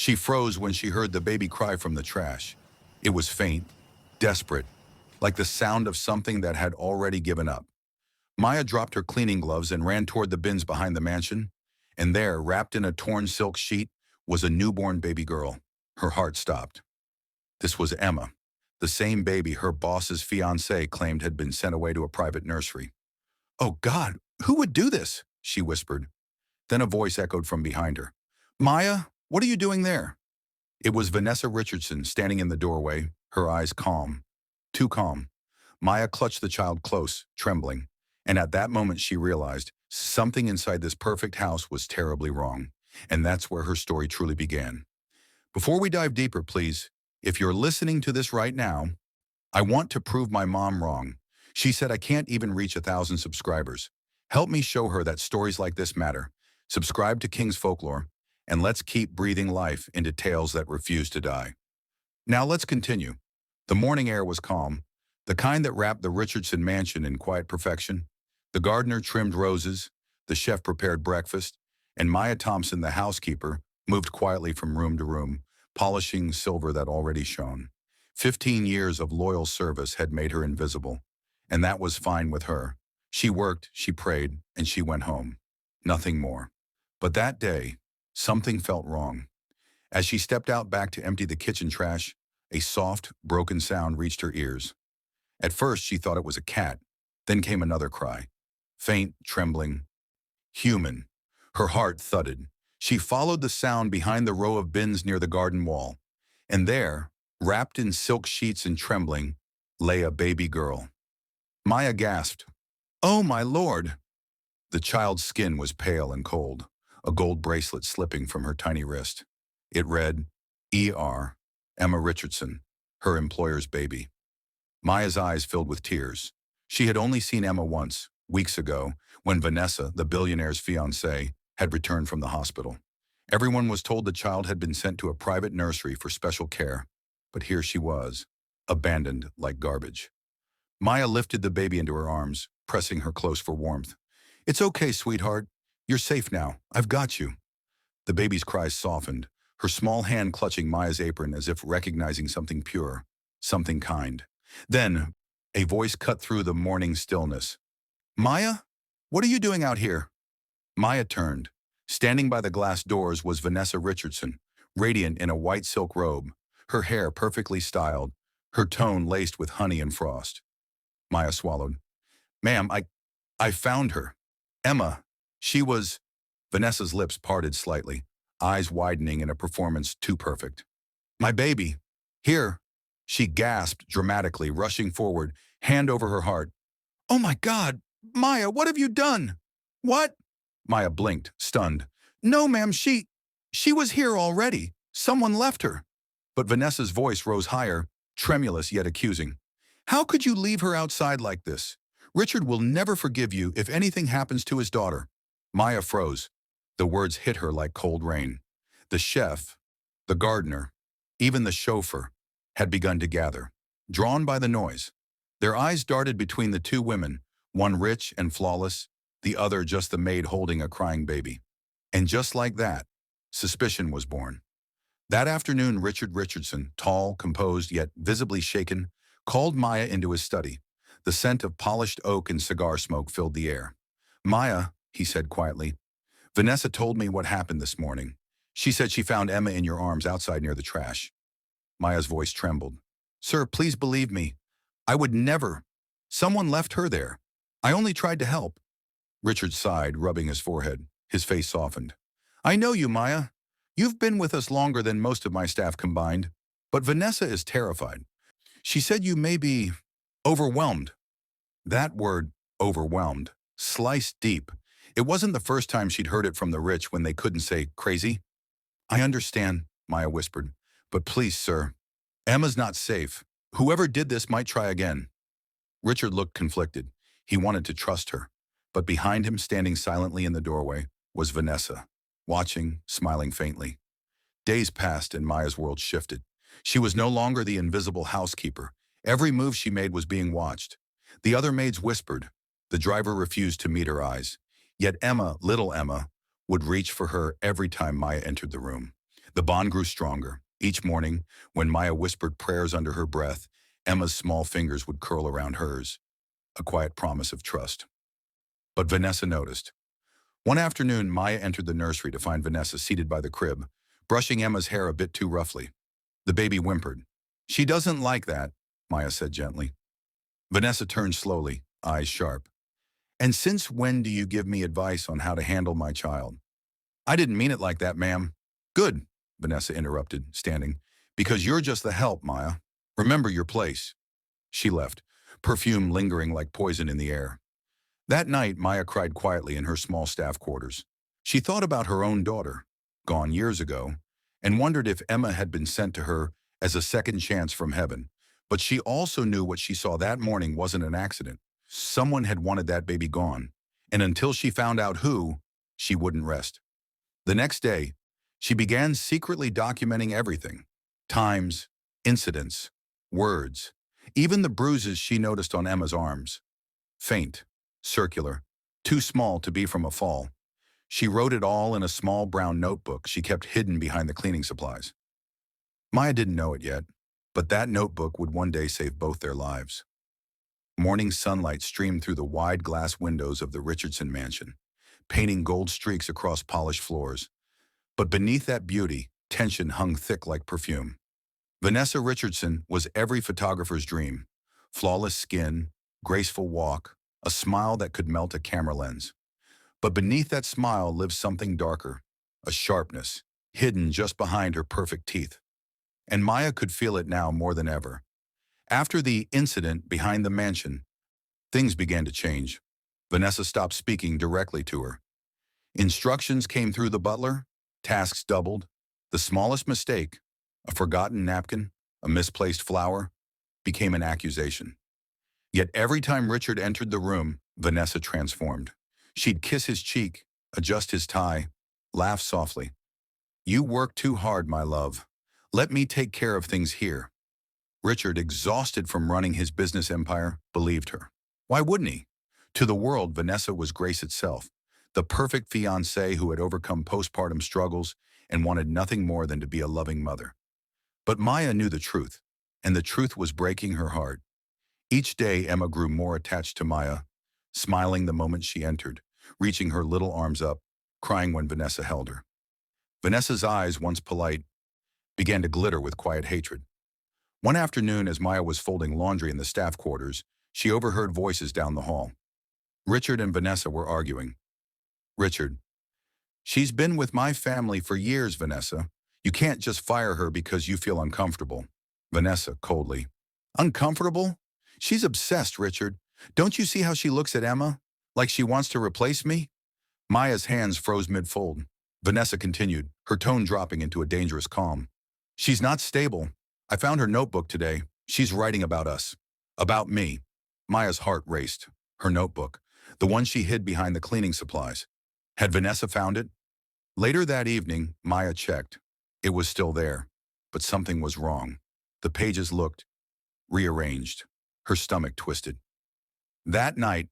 She froze when she heard the baby cry from the trash. It was faint, desperate, like the sound of something that had already given up. Maya dropped her cleaning gloves and ran toward the bins behind the mansion, and there, wrapped in a torn silk sheet, was a newborn baby girl. Her heart stopped. This was Emma, the same baby her boss's fiancé claimed had been sent away to a private nursery. "Oh God, who would do this?" she whispered. Then a voice echoed from behind her. "Maya, what are you doing there?" It was Vanessa Richardson standing in the doorway, her eyes calm. Too calm. Maya clutched the child close, trembling, and at that moment she realized something inside this perfect house was terribly wrong, and that's where her story truly began. Before we dive deeper, please, if you're listening to this right now, I want to prove my mom wrong. She said I can't even reach 1,000 subscribers. Help me show her that stories like this matter. Subscribe to King's Folklore, and let's keep breathing life into tales that refuse to die. Now let's continue. The morning air was calm, the kind that wrapped the Richardson mansion in quiet perfection. The gardener trimmed roses, the chef prepared breakfast, and Maya Thompson, the housekeeper, moved quietly from room to room, polishing silver that already shone. 15 years of loyal service had made her invisible, and that was fine with her. She worked, she prayed, and she went home. Nothing more. But that day, something felt wrong. As she stepped out back to empty the kitchen trash, a soft, broken sound reached her ears. At first, she thought it was a cat. Then came another cry. Faint, trembling, human. Her heart thudded. She followed the sound behind the row of bins near the garden wall. And there, wrapped in silk sheets and trembling, lay a baby girl. Maya gasped. "Oh, my Lord!" The child's skin was pale and cold, a gold bracelet slipping from her tiny wrist. It read, E.R. Emma Richardson, her employer's baby. Maya's eyes filled with tears. She had only seen Emma once, weeks ago, when Vanessa, the billionaire's fiancée, had returned from the hospital. Everyone was told the child had been sent to a private nursery for special care, but here she was, abandoned like garbage. Maya lifted the baby into her arms, pressing her close for warmth. "It's okay, sweetheart. You're safe now. I've got you." The baby's cries softened, her small hand clutching Maya's apron as if recognizing something pure, something kind. Then, a voice cut through the morning stillness. "Maya, what are you doing out here?" Maya turned. Standing by the glass doors was Vanessa Richardson, radiant in a white silk robe, her hair perfectly styled, her tone laced with honey and frost. Maya swallowed. "Ma'am, I found her. Emma, she was..." Vanessa's lips parted slightly, eyes widening in a performance too perfect. "My baby. Here." She gasped dramatically, rushing forward, hand over her heart. "Oh my God! Maya, what have you done?" "What?" Maya blinked, stunned. "No, ma'am, she was here already. Someone left her." But Vanessa's voice rose higher, tremulous yet accusing. "How could you leave her outside like this? Richard will never forgive you if anything happens to his daughter." Maya froze. The words hit her like cold rain. The chef, the gardener, even the chauffeur, had begun to gather, drawn by the noise. Their eyes darted between the two women, one rich and flawless, the other just the maid holding a crying baby. And just like that, suspicion was born. That afternoon, Richard Richardson, tall, composed, yet visibly shaken, called Maya into his study. The scent of polished oak and cigar smoke filled the air. "Maya," he said quietly, "Vanessa told me what happened this morning. She said she found Emma in your arms outside near the trash." Maya's voice trembled. "Sir, please believe me. I would never. Someone left her there. I only tried to help." Richard sighed, rubbing his forehead. His face softened. "I know you, Maya. You've been with us longer than most of my staff combined. But Vanessa is terrified. She said you may be overwhelmed." That word, overwhelmed, sliced deep. It wasn't the first time she'd heard it from the rich when they couldn't say crazy. "I understand," Maya whispered. "But please, sir, Emma's not safe. Whoever did this might try again." Richard looked conflicted. He wanted to trust her. But behind him, standing silently in the doorway, was Vanessa, watching, smiling faintly. Days passed and Maya's world shifted. She was no longer the invisible housekeeper. Every move she made was being watched. The other maids whispered. The driver refused to meet her eyes. Yet Emma, little Emma, would reach for her every time Maya entered the room. The bond grew stronger. Each morning, when Maya whispered prayers under her breath, Emma's small fingers would curl around hers, a quiet promise of trust. But Vanessa noticed. One afternoon, Maya entered the nursery to find Vanessa seated by the crib, brushing Emma's hair a bit too roughly. The baby whimpered. "She doesn't like that," Maya said gently. Vanessa turned slowly, eyes sharp. "And since when do you give me advice on how to handle my child?" "I didn't mean it like that, ma'am." "Good," Vanessa interrupted, standing. "Because you're just the help, Maya. Remember your place." She left, perfume lingering like poison in the air. That night, Maya cried quietly in her small staff quarters. She thought about her own daughter, gone years ago, and wondered if Emma had been sent to her as a second chance from heaven. But she also knew what she saw that morning wasn't an accident. Someone had wanted that baby gone, and until she found out who, she wouldn't rest. The next day, she began secretly documenting everything. Times, incidents, words, even the bruises she noticed on Emma's arms. Faint, circular, too small to be from a fall. She wrote it all in a small brown notebook she kept hidden behind the cleaning supplies. Maya didn't know it yet, but that notebook would one day save both their lives. Morning sunlight streamed through the wide glass windows of the Richardson mansion, painting gold streaks across polished floors. But beneath that beauty, tension hung thick like perfume. Vanessa Richardson was every photographer's dream. Flawless skin, graceful walk, a smile that could melt a camera lens. But beneath that smile lived something darker, a sharpness, hidden just behind her perfect teeth. And Maya could feel it now more than ever. After the incident behind the mansion, things began to change. Vanessa stopped speaking directly to her. Instructions came through the butler, tasks doubled. The smallest mistake, a forgotten napkin, a misplaced flower, became an accusation. Yet every time Richard entered the room, Vanessa transformed. She'd kiss his cheek, adjust his tie, laugh softly. "You work too hard, my love. Let me take care of things here." Richard, exhausted from running his business empire, believed her. Why wouldn't he? To the world, Vanessa was grace itself, the perfect fiancée who had overcome postpartum struggles and wanted nothing more than to be a loving mother. But Maya knew the truth, and the truth was breaking her heart. Each day, Emma grew more attached to Maya, smiling the moment she entered, reaching her little arms up, crying when Vanessa held her. Vanessa's eyes, once polite, began to glitter with quiet hatred. One afternoon, as Maya was folding laundry in the staff quarters, she overheard voices down the hall. Richard and Vanessa were arguing. Richard: "She's been with my family for years, Vanessa. You can't just fire her because you feel uncomfortable." Vanessa, coldly: "Uncomfortable? She's obsessed, Richard. Don't you see how she looks at Emma? Like she wants to replace me?" Maya's hands froze mid-fold. Vanessa continued, her tone dropping into a dangerous calm. "She's not stable. I found her notebook today. She's writing about us. About me." Maya's heart raced. Her notebook, the one she hid behind the cleaning supplies. Had Vanessa found it? Later that evening, Maya checked. It was still there, but something was wrong. The pages looked rearranged. Her stomach twisted. That night,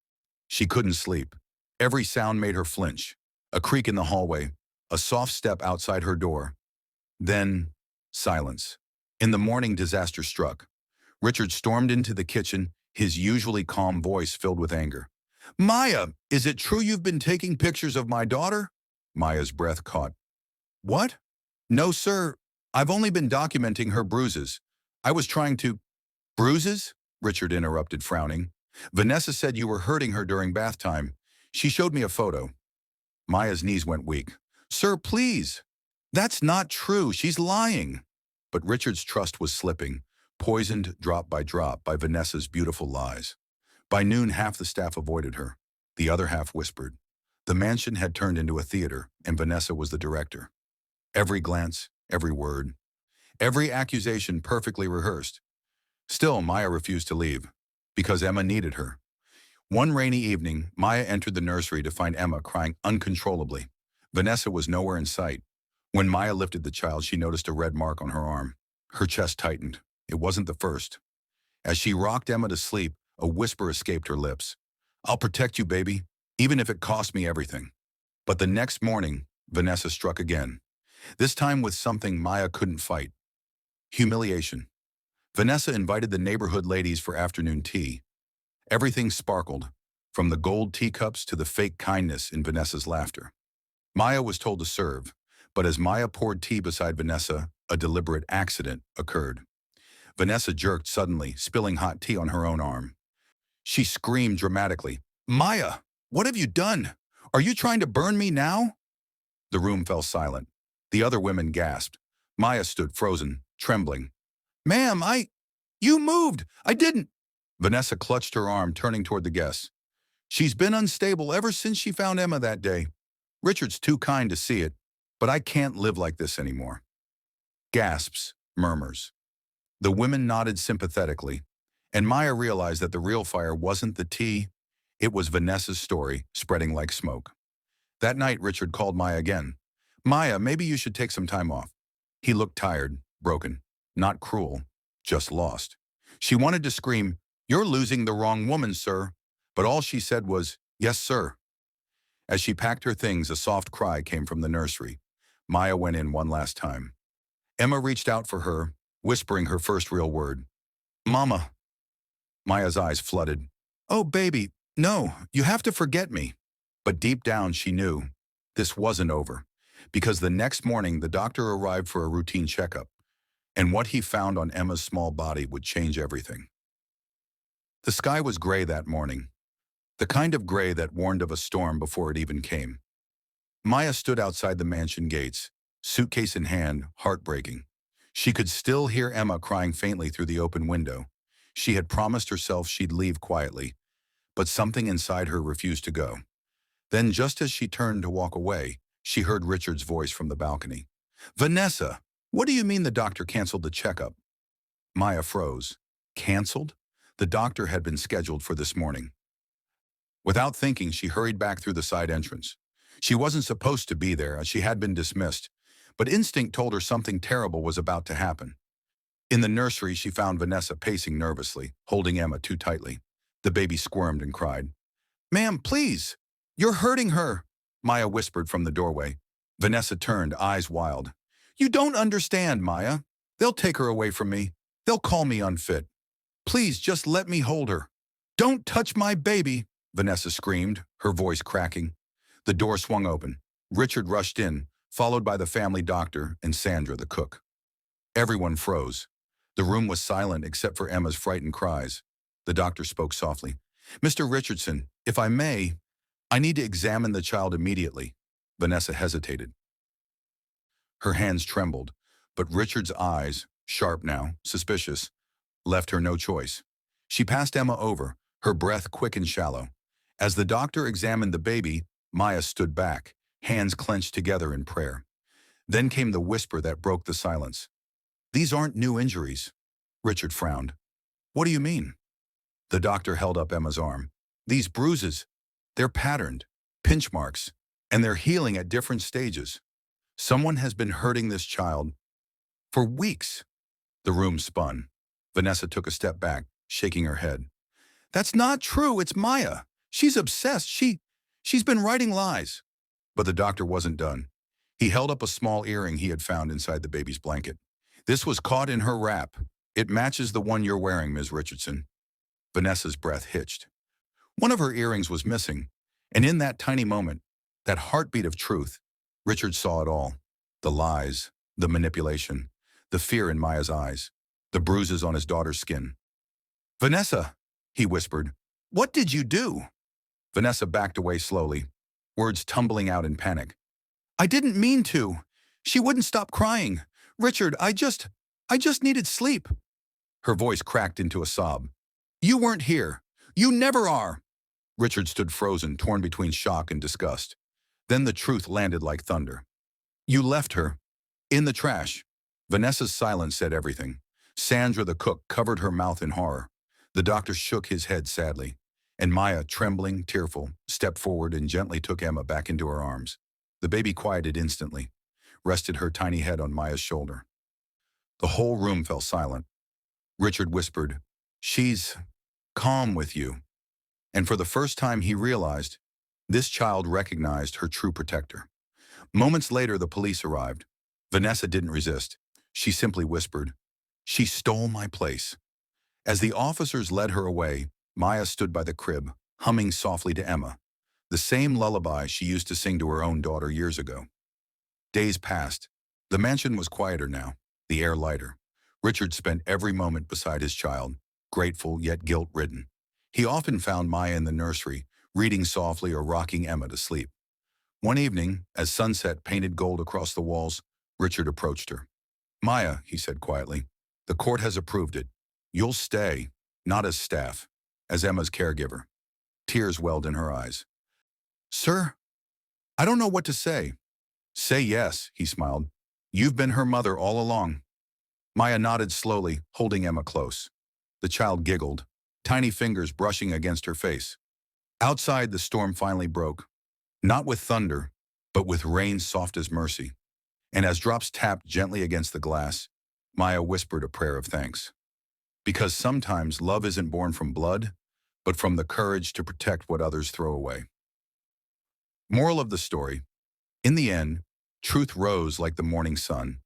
she couldn't sleep. Every sound made her flinch. A creak in the hallway, a soft step outside her door. Then, silence. In the morning, disaster struck. Richard stormed into the kitchen, his usually calm voice filled with anger. "Maya, is it true you've been taking pictures of my daughter?" Maya's breath caught. "What?" "No, sir. I've only been documenting her bruises. I was trying to—" "Bruises?" Richard interrupted, frowning. "Vanessa said you were hurting her during bath time. She showed me a photo." Maya's knees went weak. "Sir, please. That's not true. She's lying." But Richard's trust was slipping, poisoned drop by Vanessa's beautiful lies. By noon, half the staff avoided her. The other half whispered. The mansion had turned into a theater, and Vanessa was the director. Every glance, every word, every accusation perfectly rehearsed. Still, Maya refused to leave, because Emma needed her. One rainy evening, Maya entered the nursery to find Emma crying uncontrollably. Vanessa was nowhere in sight. When Maya lifted the child, she noticed a red mark on her arm. Her chest tightened. It wasn't the first. As she rocked Emma to sleep, a whisper escaped her lips. "I'll protect you, baby, even if it costs me everything." But the next morning, Vanessa struck again. this time with something Maya couldn't fight: humiliation. Vanessa invited the neighborhood ladies for afternoon tea. Everything sparkled, from the gold teacups to the fake kindness in Vanessa's laughter. Maya was told to serve, but as Maya poured tea beside Vanessa, a deliberate accident occurred. Vanessa jerked suddenly, spilling hot tea on her own arm. She screamed dramatically, "Maya, what have you done? Are you trying to burn me now?" The room fell silent. The other women gasped. Maya stood frozen, trembling. "Ma'am, you moved! I didn't!" Vanessa clutched her arm, turning toward the guests. "She's been unstable ever since she found Emma that day. Richard's too kind to see it, but I can't live like this anymore." Gasps, murmurs. The women nodded sympathetically, and Maya realized that the real fire wasn't the tea, it was Vanessa's story spreading like smoke. That night, Richard called Maya again. "Maya, maybe you should take some time off." He looked tired, broken, not cruel, just lost. She wanted to scream, "You're losing the wrong woman, sir," but all she said was, "Yes, sir." As she packed her things, a soft cry came from the nursery. Maya went in one last time. Emma reached out for her, whispering her first real word. "Mama." Maya's eyes flooded. "Oh, baby, no, you have to forget me." But deep down she knew this wasn't over, because the next morning the doctor arrived for a routine checkup, and what he found on Emma's small body would change everything. The sky was gray that morning, the kind of gray that warned of a storm before it even came. Maya stood outside the mansion gates, suitcase in hand, heartbreaking. She could still hear Emma crying faintly through the open window. She had promised herself she'd leave quietly, but something inside her refused to go. Then, just as she turned to walk away, she heard Richard's voice from the balcony. "Vanessa, what do you mean the doctor canceled the checkup?" Maya froze. Canceled? The doctor had been scheduled for this morning. Without thinking, she hurried back through the side entrance. She wasn't supposed to be there, as she had been dismissed, but instinct told her something terrible was about to happen. In the nursery, she found Vanessa pacing nervously, holding Emma too tightly. The baby squirmed and cried. "Ma'am, please! You're hurting her!" Maya whispered from the doorway. Vanessa turned, eyes wild. "You don't understand, Maya. They'll take her away from me. They'll call me unfit. Please, just let me hold her." "Don't touch my baby!" Vanessa screamed, her voice cracking. The door swung open. Richard rushed in, followed by the family doctor and Sandra, the cook. Everyone froze. The room was silent except for Emma's frightened cries. The doctor spoke softly. "Mr. Richardson, if I may, I need to examine the child immediately." Vanessa hesitated. Her hands trembled, but Richard's eyes, sharp now, suspicious, left her no choice. She passed Emma over, her breath quick and shallow. As the doctor examined the baby, Maya stood back, hands clenched together in prayer. Then came the whisper that broke the silence. "These aren't new injuries." Richard frowned. "What do you mean?" The doctor held up Emma's arm. "These bruises, they're patterned, pinch marks, and they're healing at different stages. Someone has been hurting this child for weeks." The room spun. Vanessa took a step back, shaking her head. "That's not true. It's Maya. She's obsessed. She's been writing lies." But the doctor wasn't done. He held up a small earring he had found inside the baby's blanket. "This was caught in her wrap. It matches the one you're wearing, Ms. Richardson." Vanessa's breath hitched. One of her earrings was missing, and in that tiny moment, that heartbeat of truth, Richard saw it all. The lies, the manipulation, the fear in Maya's eyes, the bruises on his daughter's skin. "Vanessa," he whispered, "what did you do?" Vanessa backed away slowly, words tumbling out in panic. "I didn't mean to. She wouldn't stop crying. Richard, I just needed sleep." Her voice cracked into a sob. "You weren't here. You never are." Richard stood frozen, torn between shock and disgust. Then the truth landed like thunder. "You left her. In the trash." Vanessa's silence said everything. Sandra, the cook, covered her mouth in horror. The doctor shook his head sadly, and Maya, trembling, tearful, stepped forward and gently took Emma back into her arms. The baby quieted instantly, rested her tiny head on Maya's shoulder. The whole room fell silent. Richard whispered, "She's calm with you." And for the first time he realized, this child recognized her true protector. Moments later, the police arrived. Vanessa didn't resist. She simply whispered, "She stole my place." As the officers led her away, Maya stood by the crib, humming softly to Emma, the same lullaby she used to sing to her own daughter years ago. Days passed. The mansion was quieter now, the air lighter. Richard spent every moment beside his child, grateful yet guilt-ridden. He often found Maya in the nursery, reading softly or rocking Emma to sleep. One evening, as sunset painted gold across the walls, Richard approached her. "Maya," he said quietly, "the court has approved it. You'll stay, not as staff, as Emma's caregiver." Tears welled in her eyes. "Sir, I don't know what to say." "Say yes," he smiled. "You've been her mother all along." Maya nodded slowly, holding Emma close. The child giggled, tiny fingers brushing against her face. Outside, the storm finally broke, not with thunder, but with rain soft as mercy. And as drops tapped gently against the glass, Maya whispered a prayer of thanks. Because sometimes love isn't born from blood, but from the courage to protect what others throw away. Moral of the story: in the end, truth rose like the morning sun,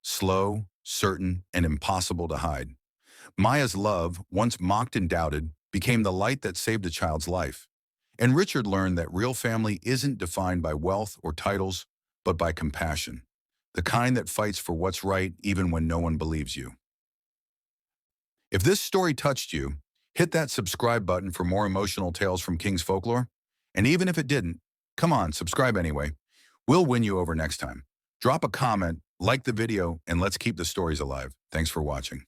slow, certain, and impossible to hide. Maya's love, once mocked and doubted, became the light that saved a child's life. And Richard learned that real family isn't defined by wealth or titles, but by compassion, the kind that fights for what's right even when no one believes you. If this story touched you, hit that subscribe button for more emotional tales from King's Folklore. And even if it didn't, come on, subscribe anyway. We'll win you over next time. Drop a comment, like the video, and let's keep the stories alive. Thanks for watching.